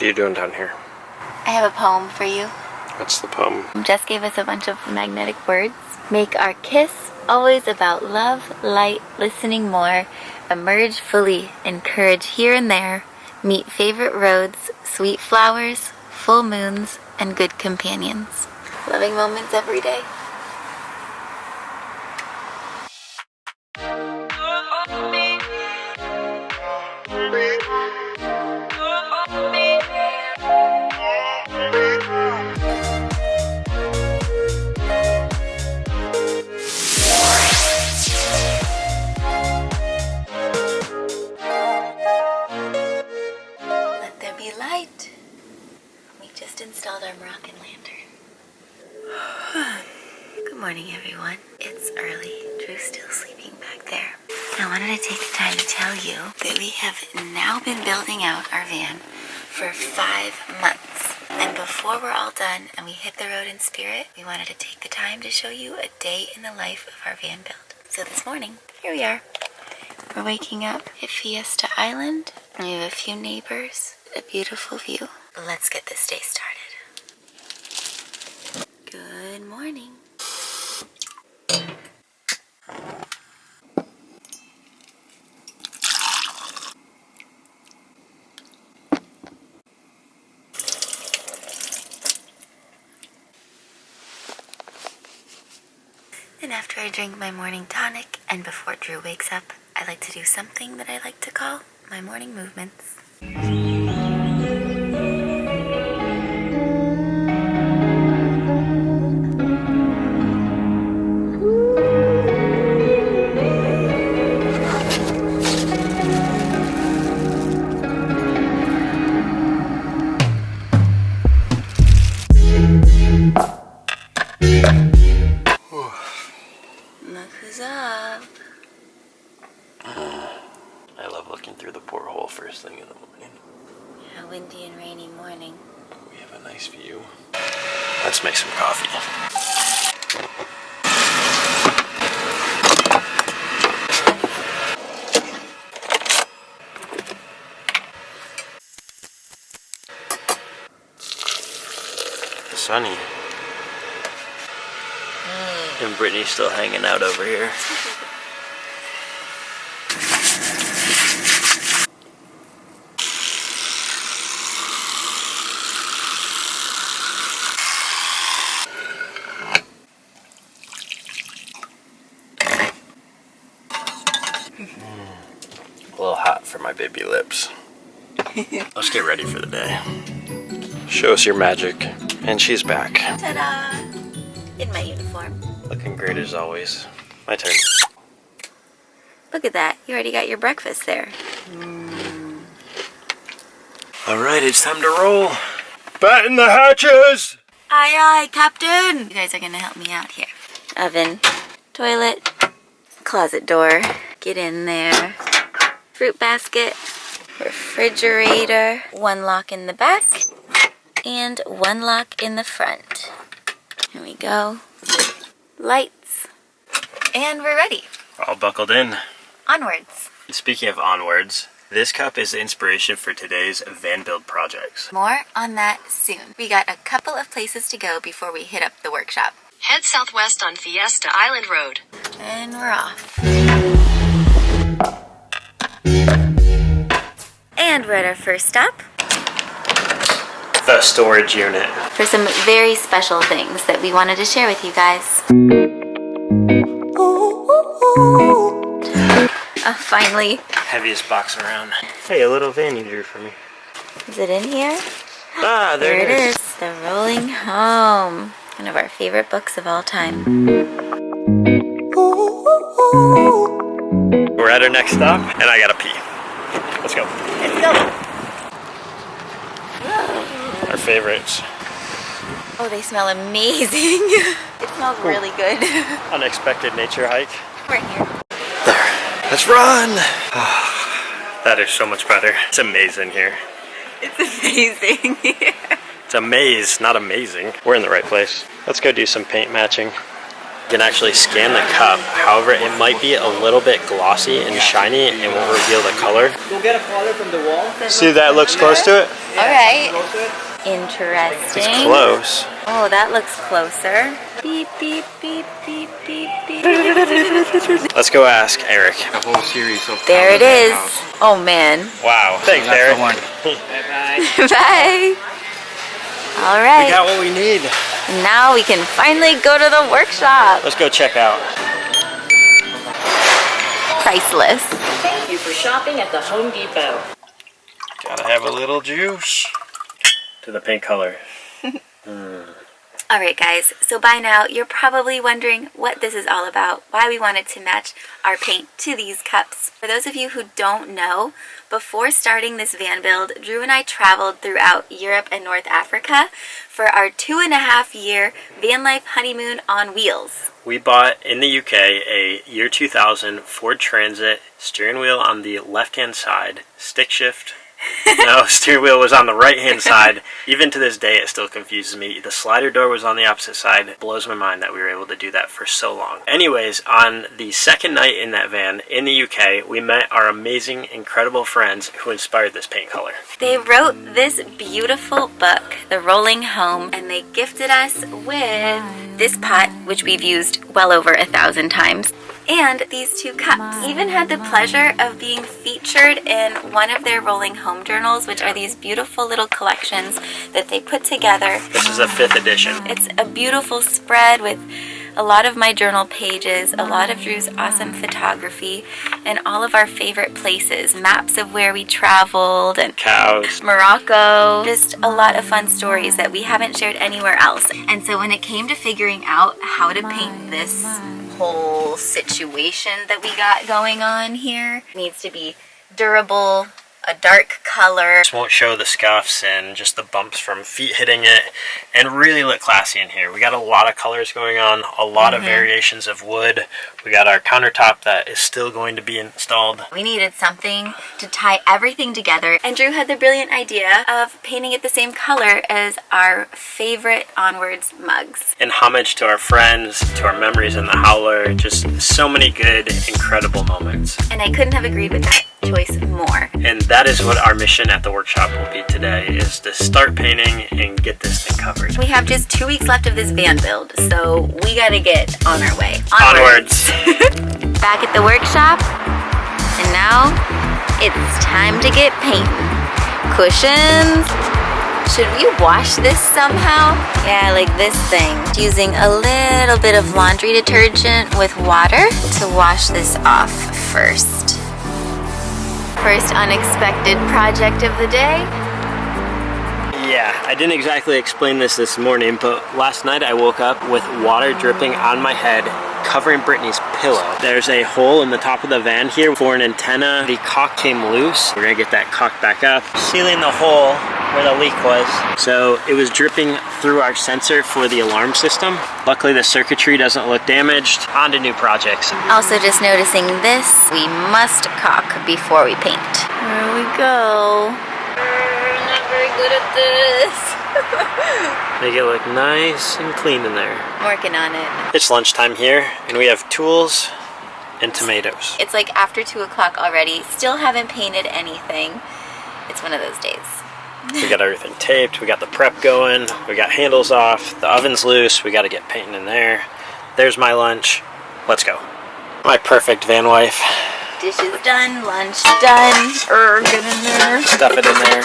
are you doing down here? I have a poem for you. What's the poem? Jess gave us a bunch of magnetic words. Make our kiss always about love, light, listening more, emerge fully, encourage here and there, meet favorite roads, sweet flowers, full moons, and good companions. Loving moments every day. Let there be light. We just installed our Moroccan lantern. Good morning, everyone. It's early. Drew's still sleeping back there. I wanted to take the time to tell you that we have now been building out our van for 5 months. And before we're all done and we hit the road in spirit, we wanted to take the time to show you a day in the life of our van build. So this morning, here we are. We're waking up at Fiesta Island. We have a few neighbors, a beautiful view. Let's get this day started. Good morning. And after I drink my morning tonic and before Drew wakes up, I like to do something that I like to call my morning movements. Look who's up. I love looking through the porthole first thing in the morning. A windy and rainy morning. We have a nice view. Let's make some coffee. Sunny. And Brittany's still hanging out over here. A little hot for my baby lips. Let's get ready for the day. Show us your magic. And she's back. Ta-da! In my uniform. Looking great as always. My turn. Look at that. You already got your breakfast there. Alright, it's time to roll. Batten the hatches! Aye, aye, Captain! You guys are gonna help me out here. Oven, toilet, closet door. Get in there. Fruit basket, refrigerator, one lock in the back, and one lock in the front. Here we go. Lights. And we're ready. All buckled in. Onwards. Speaking of onwards, this cup is the inspiration for today's van build projects. More on that soon. We got a couple of places to go before we hit up the workshop. Head southwest on Fiesta Island Road. And we're off. And we're at our first stop. The storage unit. For some very special things that we wanted to share with you guys. Finally. Heaviest box around. Hey, a little van you drew for me. Is it in here? Ah, there it is. The Rolling Home. One of our favorite books of all time. We're at our next stop, and I gotta pee. Let's go. Let's go. Our favorites. Oh, they smell amazing. It smells really good. Unexpected nature hike. We're here. There. Let's run! That is so much better. It's amazing here. It's amazing. It's a maze, not amazing. We're in the right place. Let's go do some paint matching. You can actually scan the cup. However, it might be a little bit glossy and shiny and won't reveal the color. Go get a color from the wall. See, that looks close to it? All right. Interesting. It's close. Oh, that looks closer. Beep, beep, beep, beep, beep, beep. Let's go ask Eric. A whole series of There it is. Oh, man. Wow. Thanks, Eric. Bye-bye. Bye. All right. We got what we need. Now we can finally go to the workshop. Let's go check out. Priceless. Thank you for shopping at the Home Depot. Gotta have a little juice. To the pink color. All right, guys, so by now you're probably wondering what this is all about, why we wanted to match our paint to these cups. For those of you who don't know, before starting this van build, Drew and I traveled throughout Europe and North Africa for our 2.5-year van life honeymoon on wheels. We bought in the UK a year 2000 Ford Transit, steering wheel on the left-hand side, stick shift. No, steering wheel was on the right-hand side. Even to this day, it still confuses me. The slider door was on the opposite side. It blows my mind that we were able to do that for so long. Anyways, on the second night in that van in the UK, we met our amazing, incredible friends who inspired this paint color. They wrote this beautiful book, The Rolling Home, and they gifted us with this pot, which we've used well over 1,000 times. And these two cups. Even had the pleasure of being featured in one of their Rolling Home journals, which are these beautiful little collections that they put together. This is a 5th edition. It's a beautiful spread with a lot of my journal pages, a lot of Drew's awesome photography, and all of our favorite places, maps of where we traveled, and Cows. Morocco. Just a lot of fun stories that we haven't shared anywhere else. And so when it came to figuring out how to paint this whole situation that we got going on here, it needs to be durable, a dark color. This won't show the scuffs and just the bumps from feet hitting it, and really look classy in here. We got a lot of colors going on, a lot of variations of wood. We got our countertop that is still going to be installed. We needed something to tie everything together, and Drew had the brilliant idea of painting it the same color as our favorite Onwards mugs. In homage to our friends, to our memories in the howler, just so many good, incredible moments. And I couldn't have agreed with that choice more. And that is what our mission at the workshop will be today, is to start painting and get this thing covered. We have just 2 weeks left of this van build, so we gotta get on our way. Onwards! Back at the workshop, and now it's time to get painting. Cushions. Should we wash this somehow? Yeah, like this thing. Using a little bit of laundry detergent with water to wash this off first. First unexpected project of the day. Yeah, I didn't exactly explain this morning, but last night I woke up with water dripping on my head, covering Brittany's pillow. There's a hole in the top of the van here for an antenna. The caulk came loose. We're gonna get that caulk back up, sealing the hole where the leak was. So it was dripping through our sensor for the alarm system. Luckily the circuitry doesn't look damaged. On to new projects. Also just noticing this, we must caulk before we paint. There we go. Not very good at this. Make it look nice and clean in there. I'm working on it. It's lunchtime here, and we have tools and tomatoes. It's like after 2 o'clock already. Still haven't painted anything. It's one of those days. We got everything taped, we got the prep going, we got handles off, the oven's loose, we gotta get painting in there. There's my lunch. Let's go. My perfect van wife. Dishes done, lunch done. Get in there. Stuff it in there.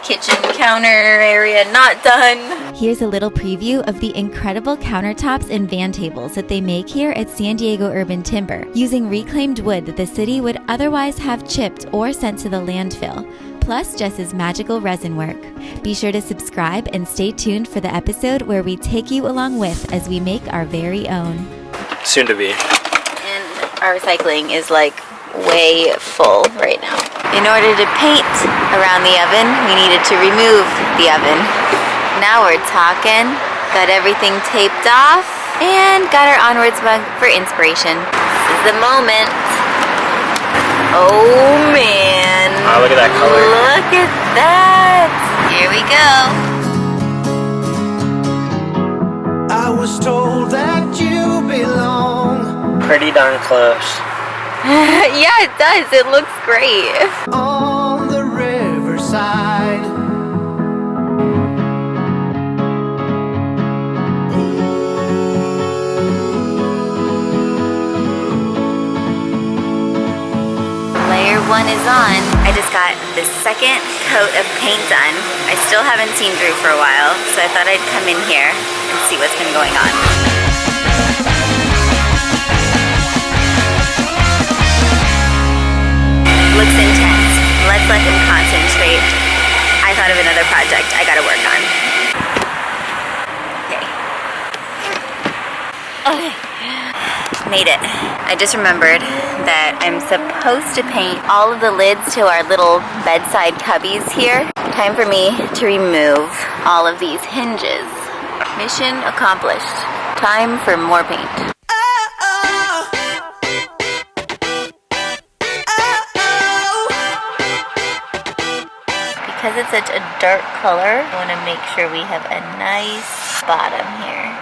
Kitchen counter area not done. Here's a little preview of the incredible countertops and van tables that they make here at San Diego Urban Timber, using reclaimed wood that the city would otherwise have chipped or sent to the landfill, plus Jess's magical resin work. Be sure to subscribe and stay tuned for the episode where we take you along with as we make our very own. Soon to be. And our recycling is like way full right now. In order to paint around the oven, we needed to remove the oven. Now we're talking. Got everything taped off and got our Onwards mug for inspiration. This is the moment. Oh man. Oh, look at that color. Look at that. Here we go. I was told that you belong pretty darn close. Yeah, it does. It looks great. On the riverside. Layer 1 is on. I just got the second coat of paint done. I still haven't seen Drew for a while, so I thought I'd come in here and see what's been going on. Looks intense. Let's let him concentrate. I thought of another project I gotta work on. Okay. Made it. I just remembered that I'm supposed to paint all of the lids to our little bedside cubbies here. Time for me to remove all of these hinges. Mission accomplished. Time for more paint. Because it's such a dark color, I want to make sure we have a nice bottom here.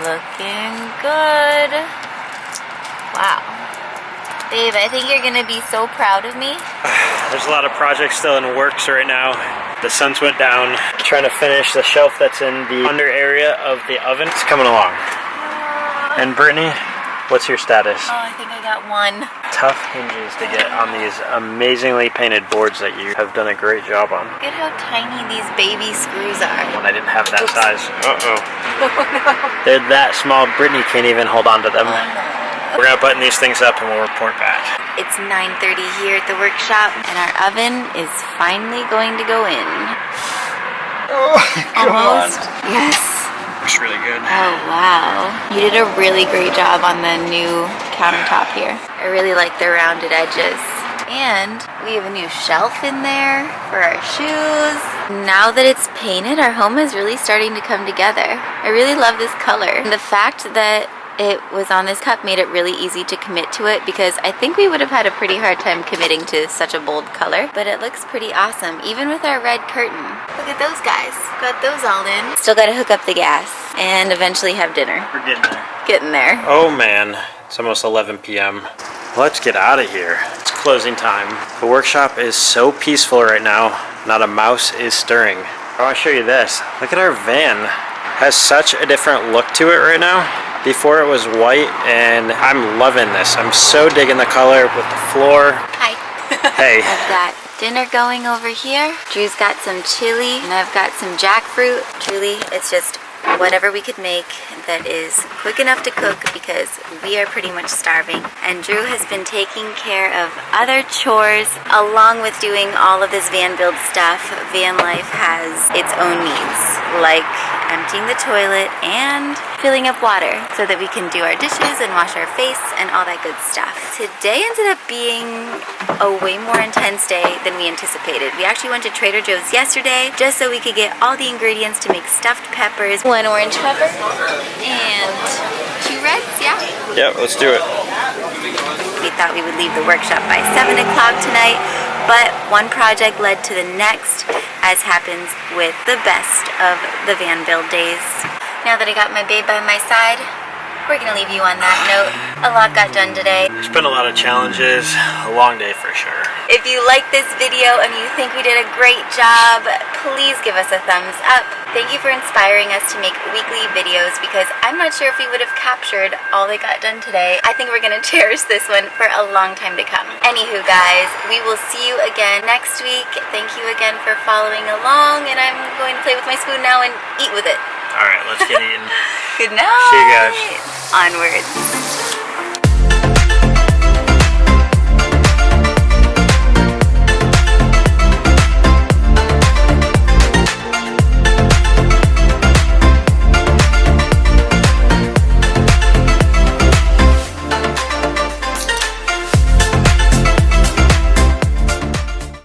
Looking good. Wow. Babe, I think you're gonna be so proud of me. There's a lot of projects still in works right now. The sun's went down. Trying to finish the shelf that's in the under area of the oven. It's coming along. And Brittany, what's your status? Oh, I think I got one. Tough hinges to get on these amazingly painted boards that you have done a great job on. Look at how tiny these baby screws are. When I didn't have that Oops. size. Uh-oh. Oh no. They're that small, Brittany can't even hold on to them. Oh no. We're gonna button these things up and we'll report back. It's 9:30 here at the workshop, and our oven is finally going to go in. Oh, Almost. Yes. Looks really good. Oh wow. You did a really great job on the new countertop here. I really like the rounded edges. And we have a new shelf in there for our shoes. Now that it's painted, our home is really starting to come together. I really love this color. And the fact that it was on this cup made it really easy to commit to it, because I think we would have had a pretty hard time committing to such a bold color. But it looks pretty awesome, even with our red curtain. Look at those guys. Got those all in. Still gotta hook up the gas and eventually have dinner. We're getting there. Getting there. Oh man, it's almost 11 p.m. Let's get out of here. It's closing time. The workshop is so peaceful right now. Not a mouse is stirring. I want to show you this. Look at our van. It has such a different look to it right now. Before it was white, and I'm loving this. I'm so digging the color with the floor. Hi. Hey. I've got dinner going over here. Drew's got some chili, and I've got some jackfruit. Truly, it's just whatever we could make that is quick enough to cook, because we are pretty much starving. And Drew has been taking care of other chores along with doing all of this van build stuff. Van life has its own needs, like emptying the toilet and filling up water so that we can do our dishes and wash our face and all that good stuff. Today ended up being a way more intense day than we anticipated. We actually went to Trader Joe's yesterday just so we could get all the ingredients to make stuffed peppers. 1 orange pepper and 2 reds, yeah? Yep, let's do it. We thought we would leave the workshop by 7 o'clock tonight, but one project led to the next, as happens with the best of the van build days. Now that I got my babe by my side, we're gonna leave you on that note. A lot got done today. There's been a lot of challenges, a long day for sure. If you like this video and you think we did a great job, please give us a thumbs up. Thank you for inspiring us to make weekly videos, because I'm not sure if we would have captured all that got done today. I think we're gonna cherish this one for a long time to come. Anywho guys, we will see you again next week. Thank you again for following along, and I'm going to play with my spoon now and eat with it. All right, let's get eating. Good night. See you guys. Onwards.